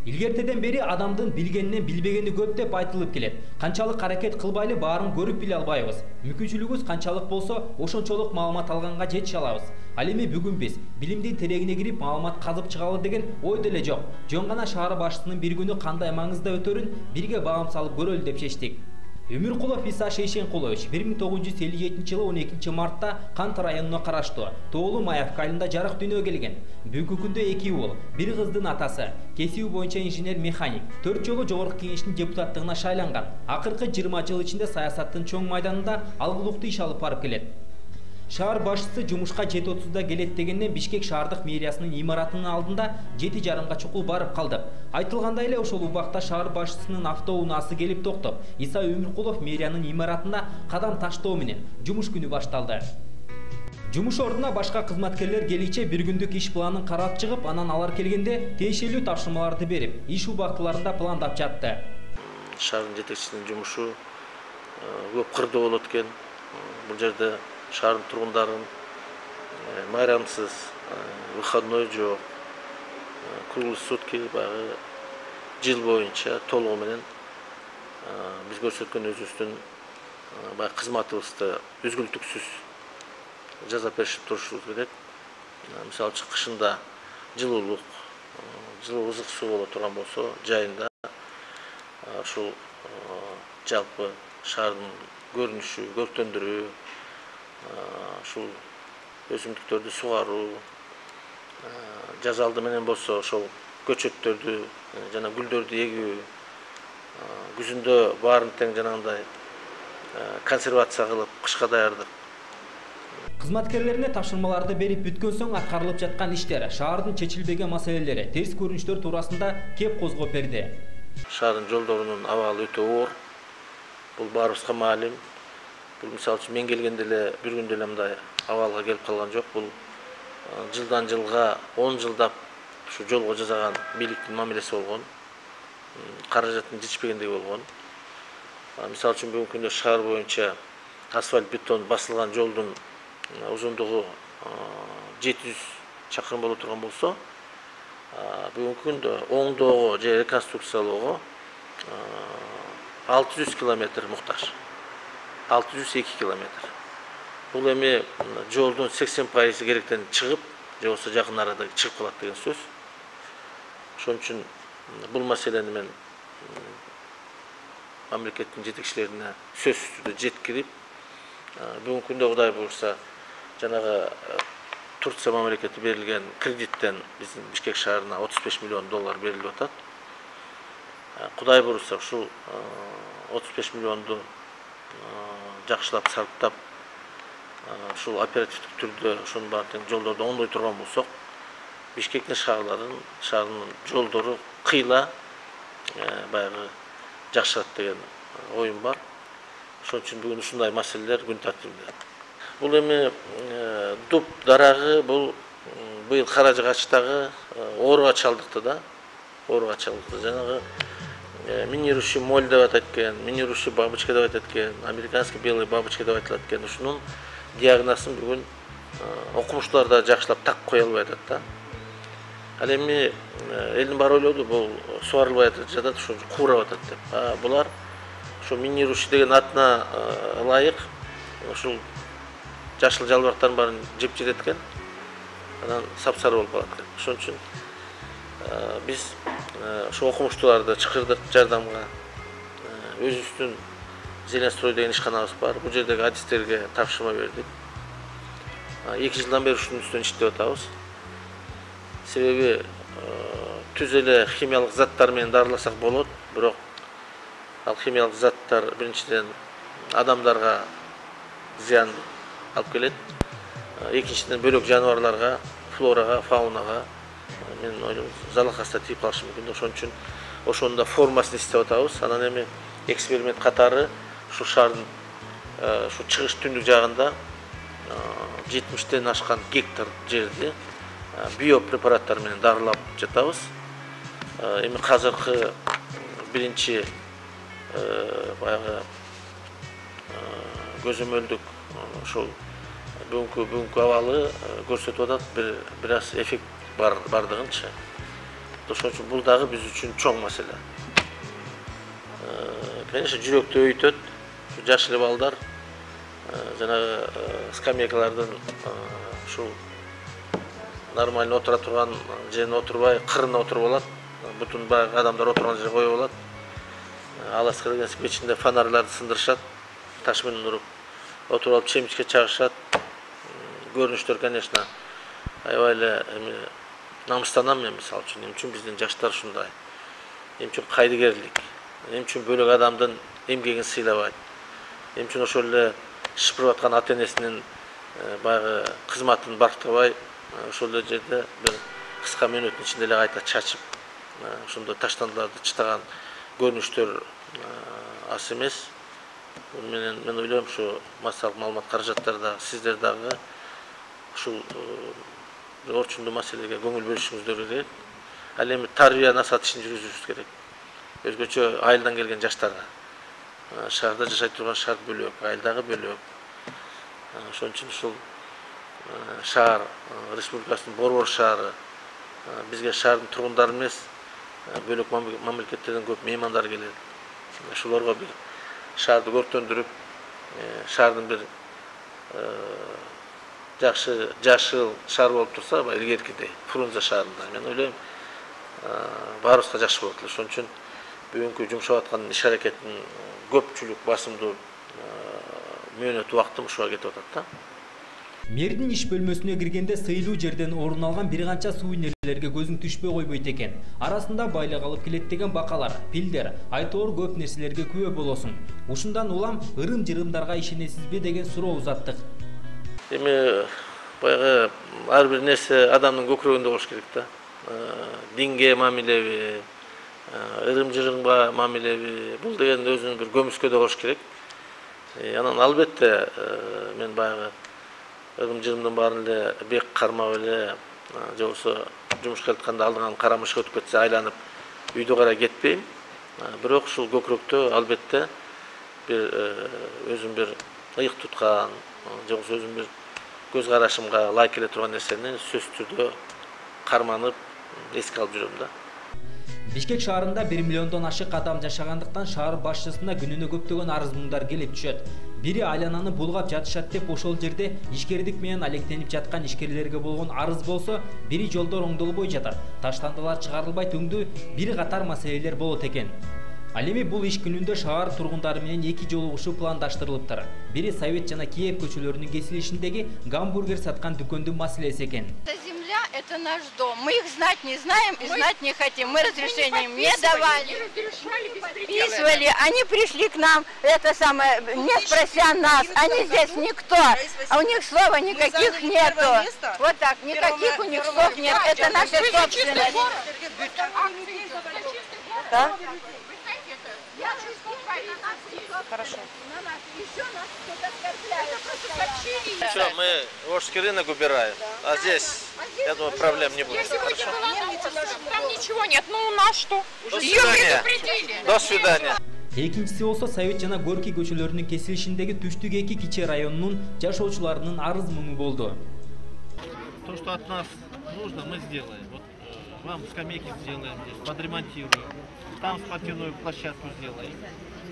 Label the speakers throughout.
Speaker 1: Илгертеден бери адамдын билгенинен билбегени көп деп айтылып келет. Канчалык аракет кылбайлы баарын көрүп биле албайбыз. Мүмкүнчүлүгүбүз канчалык болсо, ошончолук маалымат алганга жетише алабыз. Ал эми бүгүн биз билимдин терегине кирип маалымат казып чыгалы деген ой деле жок. Жөн гана шаар башчысынын бир күнү кандай маңызда өтөрүн бирге баам салып көрөлү деп чечтик. Өмүркулов Иса Шейшенкулович 1957 жылы 12 мартта Кант районуна караштуу Тоолу Маевка айылында жарык дүйнөгө келген. Бүгүнкү күндө 2 уул, бир кыздын атасы, кесиби боюнча инженер-механик, 4 жолу жогорку кеңештин депутаттыгына шайланган. Акыркы 20 жыл ичинде саясаттын чоң майданында алгылыктуу иш алып барып келет. Шаар башчысы жумушка 7:30-да келет дегенден Бишкек шаардык мэриясынын имаратынын алдында 7:30 чукул барып калдык. Айтылгандай эле ошол убакта шаар башчысынын автоунаасы келип токтоп, Иса Өмүркулов мэриянын имаратына кадам таштоо менен жумуш күнү башталды. Жумуш ордуна башка кызматкерлер келиче бир күндүк иш планын карап чыгып, анан алар келгенде тиешелүү тапшырмаларды берип, иш убактыларында пландап жатты.
Speaker 2: Шаардын жетекчисинин жумушу көп кырдуу болот экен. Бул жерде шаардын тургундарын майрамсыз, выходной жок, круглые сутки баягы жыл боюнча толугу менен биз көрсөткөн өзүбүздүн баягы кызматыбызды үзгүлтүксүз жасап беришип турушубуз керек. Мисалы үчүн кышында жылуулук, жылуу ызык суу боло турган болсо, жайында ушул жалпы шаардын көрүнүшү, көрктөндүрүү, ушул өсүмдүктөрдү сугаруу, жаз алды менен болсо ошол көчөттөрдү жана гүлдөрдү эгүү, күзүндө баарын тең жанагындай консервация кылып кышка даярдык.
Speaker 1: Кызматкерлерине тапшырмаларды берип бүткөн соң аткарылып жаткан иштер, шаардын чечилбеген маселелери, терс көрүнүштөр туурасында кеп козгоп берди.
Speaker 2: Шаардын жолдорунун абалы өтө оор. Бул баарыбызга маалим. Бул мисалы үчүн мен келгенде эле бир күндө эле мындай абалга келип калган жок. Бул жылдан жылга 10 жылдап ушу жолго жасаган бийликтин мамилеси болгон. Каражаттын жетишпегендиги болгон. Мисалы үчүн бүгүнкү күндө шаар боюнча асфальт бетон басылган жолдун узундугу 700 чакырым боло турган болсо, бүгүнкү күндө оңдоого же реконструкциялоого 600 километр муктаж. 602 километр. Бул эми жолдун 80% керектен чыгып, же болбосо жакын арада чыгып калат деген сөз. Ошон үчүн бул маселени мен мамлекеттин жетекчилерине сөзсүз түрдө жеткирип, бүгүнкү күндө Кудай буйрса жанагы Турция мамлекети берилген кредиттен биздин Бишкек шаарына $35 миллион берилип атат. Кудай буйрса ушул 35 миллионду жакшылап сарптап, ушул оперативдик түрдө ошонун баарын жолдорду оңдой турган болсок, Бишкектин шаарынын жолдору кыйла баягы жакшырат деген оюм бар. Ошон үчүн бүгүн ушундай маселелер күн тартибинде. Бул эми Дуб дарагы бул быйыл каражы качтагы ооруга чалдыкты да. Ооруга чалдыкты. Жанагы минирующий моль деп атат экен, минирующий бабочка деп атат экен, американский белый бабочка деп айтылат экен. Ушунун диагнозун бүгүн окумуштуулар да жакшылап так кое албай атат да. Ал эми элдин баары ойлоду, бул сугарылбай жатат, ошо куурап атат деп. Булар ошо минирующий деген атына ылайык ушул жашыл жалбырактардын баарын жеп жетет экен. Анан сапсары болуп калат экен. Ошон үчүн биз ошо окумуштууларды чакырдык жардамга. Өзүбүздүн Зеленстрой деген ишканабыз бар. Бул жердеги адистерге тапшырма бердик. 2 жылдан бери ушунун үстүнөн иштеп атабыз. Себеби түз эле химиялык заттар менен дарыласак болот, бирок ал химиялык заттар биринчиден адамдарга зыян алып келет. Экинчиден бөлөк жаныбарларга, флорага, фаунага мен ойлойм залакаста тийип калышы мүмкүн. Ошон үчүн ошонун да формасын издеп атабыз. Анан эми эксперимент катары ушу шаардын ушу чыгыш түндүк жагында 70тен ашкан гектар жерди биопрепараттар менен дарылап жатабыз. Эми казыркы биринчи баягы көзөмөлдүк ошол бүгүнкү абалы көрсөтүп атат, бир аз эффект бардыгынчы. Ошон үчүн бул дагы биз үчүн чоң маселе. Конечно, жүрөктү өйтөт. Жаш эле балдар жанагы скамейкалардан ушул нормально отура турган жерине отурбай, кырына отуруп алат. Бүтүн баягы адамдар отурган жерге коюп алат. Аласка деген печинде фонарларды сындырышат, таш менен уруп, отуруп алып чемичке чагышат. Көрүнүштөр, конечно, аябай эле намыстанам мен мисалы үчүн. Эмне үчүн биздин жаштар ушундай? Эмне үчүн кайдыгерлик? Эмне үчүн бөлөк адамдын эмгегин сыйлабайт? Эмне үчүн ошол эле шыпырып аткан ата-энесинин баягы кызматын барктабай, ошол эле жерде бир кыска мүнөттүн ичинде эле кайта чачып, ошондой таштандыларды чытаган көрүнүштөр аз эмес. Мен ойлойм, ушу массалык маалымат каражаттарда сиздер дагы ушул орчундуу маселеге көңүл бөлүшүңүздөр керек. Ал эми тарбия насаат ишин жүргүзүшүбүз керек. Өзгөчө айылдан келген жаштарга. Шаарда жашай турган шаар бөлөк, айылдагы бөлөк. Ошон үчүн ушул шаар республикасынын борбор шаары бизге шаардын тургундары эмес, бөлөк мамлекеттерден көп меймандар келет. Ошолорго бир шаарды көрктөндүрүп, шаардын бир жакшы жашыл шаар болуп турса, илгеркидей, Фрунзе шаарында. Мен ойлойм, баарыбызга жакшы болот эле. Ошон үчүн бүгүнкү жумшап аткан иш аракеттин көпчүлүк басымдуу мөөнөт убактым ушуга кетип атат да.
Speaker 1: Мэрдин иш бөлмөсүнө киргенде сыйлуу жерден орун алган бир канча сувенирлерге көзүң түшпөй койбойт экен. Арасында байлык алып келет деген бакалар, пилдер, айтоор көп нерселерге күбө болосуң. Ушундан улам ырым-жырымдарга ишенесизби деген суроо узаттык.
Speaker 2: Эми баягы ар бир нерсе адамдын көкүрөгүндө болуш керек да. Динге мамилеби, ырым-жырымга мамилеби, бул деген өзүнүн бир көмүскөдө болуш керек. Анан албетте мен баягы ырым-жырымдын баарын эле бек кармап эле, же болбосо жумушка келатканда алдыңан карамышка өтүп кетсе айланып үйдө карай кетпейм. Бирок ушул көкүрөктө албетте бир өзүм бир ыйык туткан, же болбосо өзүм бир көз карашымга ылайык келе турган нерсени сөзсүз түрдө карманып эске алып жүрөм да.
Speaker 1: Бишкек шаарында 1 миллиондон ашык адам жашагандыктан шаар башчысына күнүнө көптөгөн арыз-муңдар келип түшөт. Бири айлананы булгап жатышат деп ошол жерде ишкердик менен алектенип жаткан ишкерлерге болгон арыз болсо, бири жолдор оңдолбой жатат. Таштандылар чыгарылбай түңдүү бир катар маселелер болот экен. Ал эми бул иш күнүндө шаар тургундары менен 2 жолугушуу пландаштырылыптыр. Бири Совет жана Киев көчөлөрүнүн кесилишиндеги гамбургер саткан дүкөндүн маселеси экен.
Speaker 3: Это наш дом. Мы их знать не знаем и знать не хотим. Мы разрешения им не давали. Подписывали. Они пришли к нам, это самое, не спрося нас. Они здесь никто. А у них слова никаких нету. Вот так, никаких у них слов нет. Это наша собственность. Да? Хорошо.
Speaker 2: Все, мы Волжский рынок убираем, а здесь, я думаю, проблем не будет. Хорошо?
Speaker 4: Там ничего нет, ну у нас что?
Speaker 2: До свидания. До свидания.
Speaker 1: Экинчиси болсо Совет жана Горький көчөлөрүнүн кесилишиндеги Түштүк 2 кичи районунун жашоочуларынын арыз-муңу болду.
Speaker 5: То, что от нас нужно, мы сделаем. Вот вам скамейки сделаем, подремонтируем, там спортивную площадку сделаем.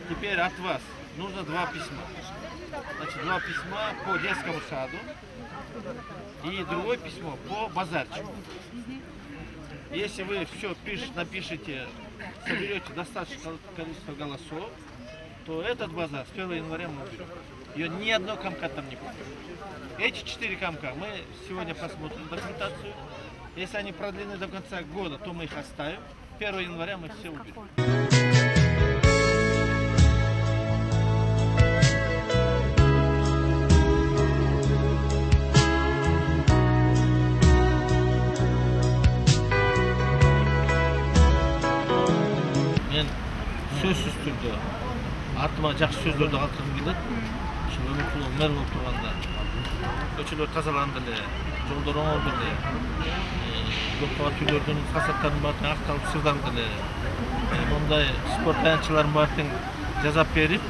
Speaker 5: Теперь от вас нужно 2 письма. Значит, 2 письма по детскому саду и другое письмо по базарчику. Если вы все напишите, соберете достаточное количество голосов, то этот базар с 1 января мы уберем. Ее ни одно комка там не будет. Эти 4 комка мы сегодня посмотрим документацию. Если они продлены до конца года, то мы их оставим. 1 января мы все уберем. Мен сөзсүз түрдө артыма жакшы сөздөрдү калтыргым келет. Ушул Өмүркулов мэр болуп турганда көчөлөр тазаланды эле, жолдор оңолду эле, көп кабаттуу үйлөрдүн фасадтарынын баары акталып сырданды эле. Мындай спорт аянтчылардын баарын жазап берип,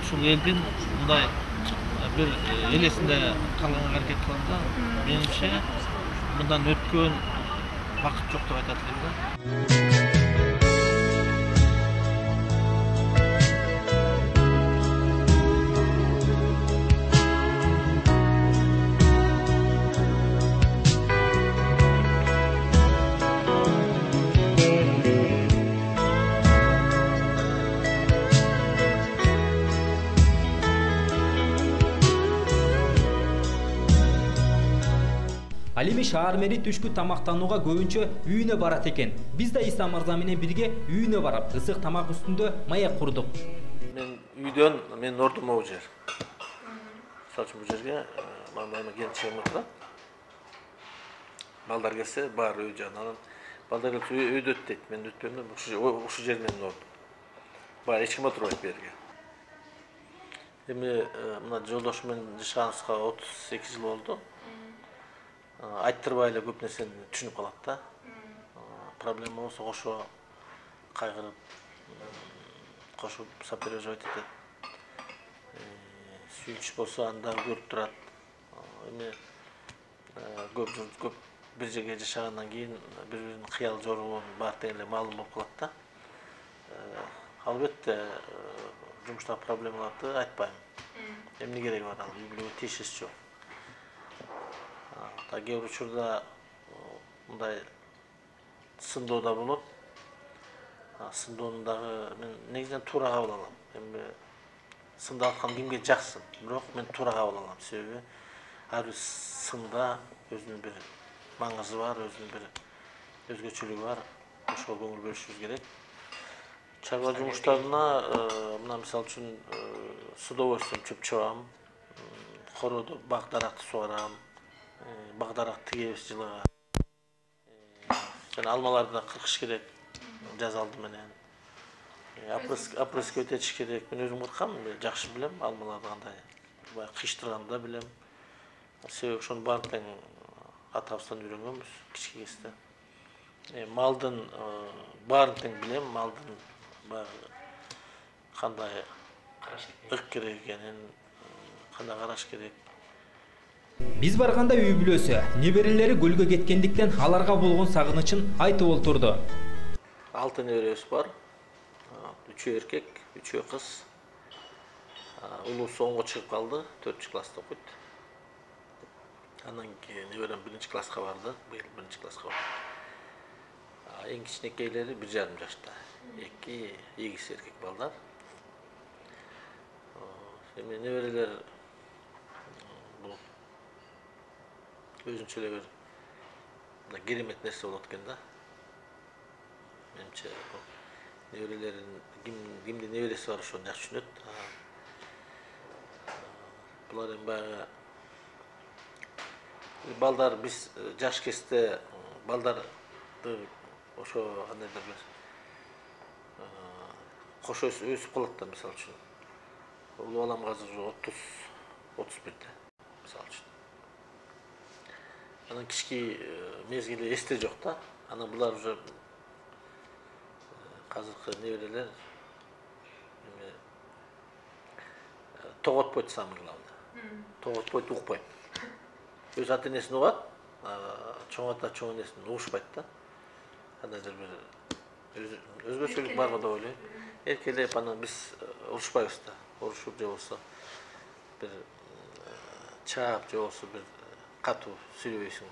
Speaker 5: ушул элдин мындай бир элесинде калганга аракет кылганда, менимче мындан өткөн бақыт жоқ деп айтады деймін.
Speaker 1: Ал эми шаар мэри түшкү тамактанууга көбүнчө үйүнө барат экен. Биз да Ислам мырза менен бирге үйүнө барып, ысык тамак үстүндө маек курдук.
Speaker 2: Мен үйдөн менин ордум бул жер. Мисалы үчүн бул жерге мамама келчегим отурат. Балдар келсе бар үй жанынан. Балдар келсе үйдө өт дейт. Мен өтпөйм да ушул жер менин ордум. Бар эч ким отурбайт берге. Эми мына жолдош менен жашаганыбызга 38 жыл болду. Айттырбай эле көп нерсени түшүнүп калат да. Проблема болсо кошо кайгырып, кошо сопереживать этет. Сүйүнүч болсо анда көрүп турат. Эми көп бир жерге жашагандан кийин бири-биринин кыял жоругун бар тең эле маалым болуп калат да. Албетте жумуштагы проблемаларды айтпайм. Эмне кереги бар ал үй-бүлөгө тиешеси жок. Кээ бир учурда мындай сындоо да болот. Сындоону дагы мен негизинен туура кабыл алам. Эми сындалаткан кимге жаксын, бирок мен туура кабыл алам. Себеби ар бир сында өзүнүн бир маңызы бар, өзүнүн бир өзгөчөлүгү бар. Ошого көңүл бөлүшүбүз керек. Чарба жумуштарына мына мисалы үчүн судовойством чөп чабам, короодо бак-даракты сугарам. Бак-дарак тигебиз жылыга. Жана алмаларды да кыркыш керек жаз алды менен. Опрыскивать этиш керек. Мен өзүм кыркам, жакшы билем алмаларды кандай. Бай кыйштырганды да билем. Себеби ошонун баарын тең атабыздан үйрөнгөнбүз кичке кезде. Малдын баарын тең билем, малдын баягы кандай ык керек экенин, кандай караш керек.
Speaker 1: Биз барганда үй бүлөсү, неберелери көлгө кеткендиктен аларга болгон сагынычын айтып олтурду.
Speaker 2: 6 неберебиз бар. 3 эркек, 3 кыз. Улуусу 10го чыгып калды, 4-класста окуйт. Андан кийин неберем 1-класска барды, быйыл 1-класска барды. Эң кичинекейлери 1,5 жашта. 2 эгиз эркек балдар. Эми неберелер бул өзүнчө эле бир керемет нерсе болот экен да. Менимче неберелерин кимдин небереси бар ошону жакшы түшүнөт. Булар эми баягы балдар биз жаш кезде балдарды ошо кандайдыр бир кошо өсүп калат да, мисалы үчүн. Улуу балам азыр 30-31-де, мисалы үчүн. Анан кички мезгили эсте жок да. Анан булар уже азыркы неберелер тоготпойт самый главный. Тоготпойт, укпайт. Өз ата-энесин угат, чоң ата чоң энесин угушпайт да. Кандайдыр бир өзгөчөлүк барбы деп ойлойм. Эркелеп анан биз урушпайбыз да. Урушуп же болсо бир чаап же болсо бир катуу сүйлөбөйсүң.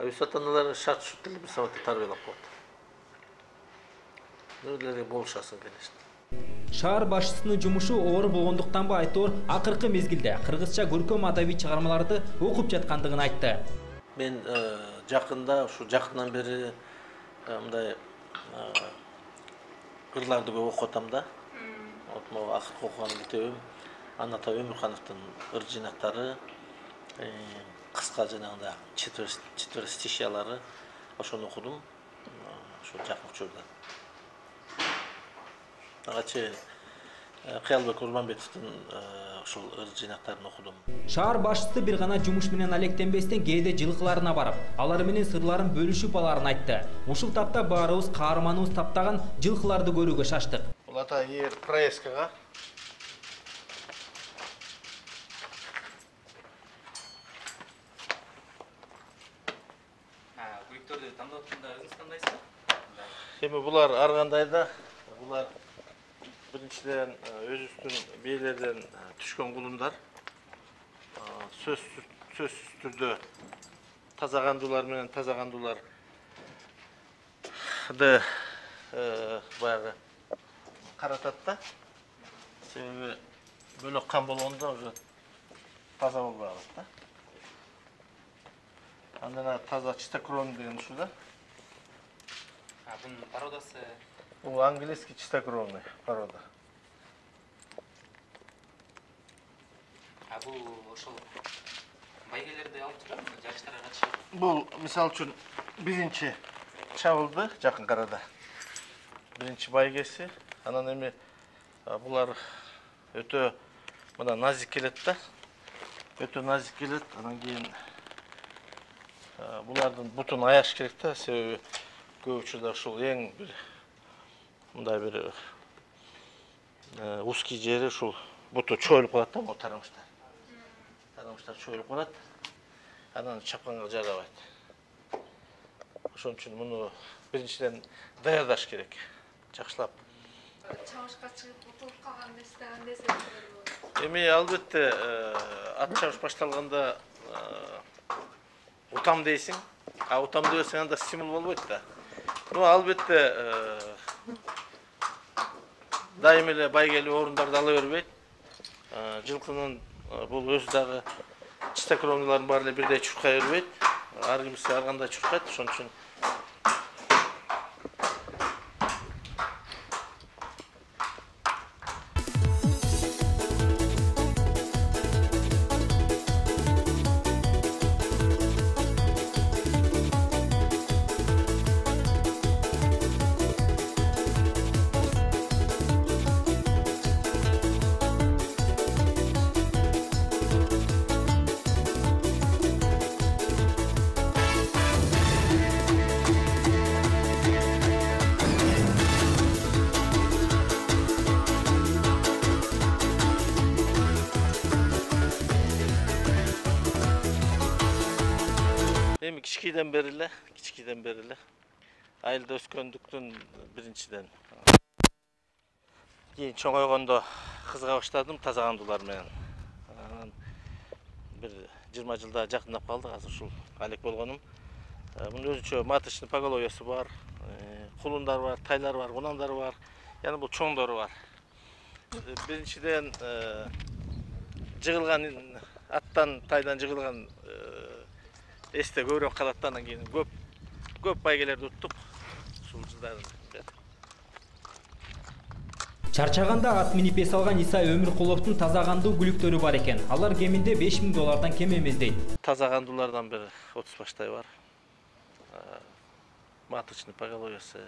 Speaker 2: Өз ата-аналар шарт-шурт деле бир саматта тарбиялап коет. Нөлөргө болушасың, конечно.
Speaker 1: Шаар башчысынын жумушу оор болгондуктанбы айтор акыркы мезгилде кыргызча көркөм адабий чыгармаларды окуп жаткандыгын айтты.
Speaker 2: Мен жакында ушу жакындан бери мындай ырларды көп окуп атам да. Вот могу акыркы окуган китебим Анатай Өмүрхановдун ыр жыйнактары, кыска жанагындай четверостишиялары, ошону окудум. Ошо жакын учурда. Ага чейин Кыялбек Урманбетовдун ошол ыр жыйнактарын окудум.
Speaker 1: Шаар башчысы бир гана жумуш менен алектенбестен кээде жылкыларына барып, алар менен сырларын бөлүшүп аларын айтты. Ушул тапта баарыбыз каарманыбыз таптаган жылкыларды көрүүгө шаштык.
Speaker 5: Бул ата эгер проездкага
Speaker 1: Бүлүктөрдү тандап атканда өзүңүз тандайсызбы?
Speaker 2: Эми булар ар кандайда булар биринчиден өзүбүздүн бийлерден түшкөн кулундар. Сөзсүз түрдө таза кандуулар менен таза кандууларды баягы каратат да. Себеби бөлөк кан болгондо уже таза болбой калат да. Андан таза чистокровный деген ушу да.
Speaker 1: Бунун породасы?
Speaker 2: Бул английский чистокровный порода.
Speaker 1: Бул ошол байгелерди алып чыгабы, жарыштарга катышабы?
Speaker 2: Бул мисалы үчүн биринчи чабылды жакын арада. Биринчи байгеси, анан эми булар өтө мына назик келет да. Өтө назик келет, анан кийин булардын бутун аяш керек да, себеби көп учурда ушул эң бир мындай бир узкий жери ушул буту чоюлуп калат да, могу тарамыштар. Тарамыштар чоюлуп калат. Анан чапканга жарабайт. Ошон үчүн муну биринчиден даярдаш керек. Жакшылап.
Speaker 6: Чабышка чыгып утулуп калган нерсе болот.
Speaker 2: Эми албетте ат чабыш башталганда утам дейсиң, а утам дебесең анда стимул болбойт да. Албетте дайым эле байгелүү орундарды ала бербейт. Жылкынын бул өзү дагы чистокровныйлардын баары эле бирдей чуркай бербейт. Ар кимиси ар кандай чуркайт, ошон үчүн эми кичкейден бери эле айылда өскөндүктөн биринчиден кийин чоңойгондо кызыга баштадым таза кандуулар менен. Анан бир 20 жылда жакындап калдык, азыр ушул алек болгонум. Мунун өзүнчө маточный поголовьясы бар, кулундар бар, тайлар бар, кунандар бар, яны бул чоңдору бар. Биринчиден жыгылган аттан, тайдан жыгылган эсте көбүрөөк калат да, анан кийин көп байгелерди уттук ушул жылдары.
Speaker 1: Чарчаганда ат минип эс алган Иса Өмүркуловдун таза кандуу бүлүктөрү бар экен. Алар кеминде $5000 кем эмес дейт.
Speaker 2: Таза кандуулардан бир 30 баштай бар. Маточный поголовьясы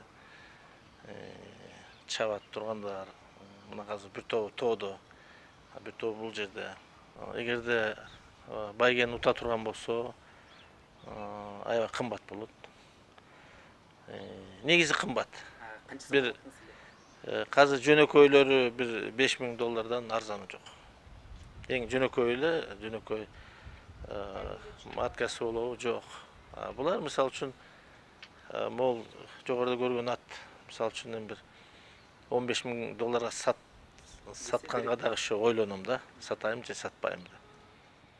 Speaker 2: чабат тургандар. Мына азыр бир тобу тоодо, бир тобу бул жерде. Эгерде байгени ута турган болсо, аябай кымбат болот. Негизи кымбат. Бир казыр жөнөкөйлөрү бир $5000 арзаны жок. Эң жөнөкөй эле, жөнөкөй маткасы болобу жок. Булар мисалы үчүн мол жогоруда көргөн ат, мисалы үчүн бир $15000 сатканга дагы ошо ойлоном да, сатайым же сатпайм да.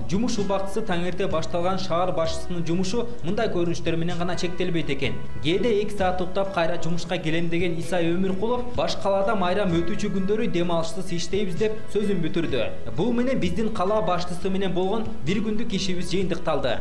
Speaker 1: Жумуш убактысы таң эрте башталган шаар башчысынын жумушу мындай көрүнүштөр менен гана чектелбейт экен. Кээде 2 саат уктап кайра жумушка келем деген Иса Өмүркулов баш калаада майрам өтүүчү күндөрү дем алышсыз иштейбиз деп сөзүн бүтүрдү. Бул менен биздин кала башчысы менен болгон бир күндүк ишибиз жыйынтыкталды.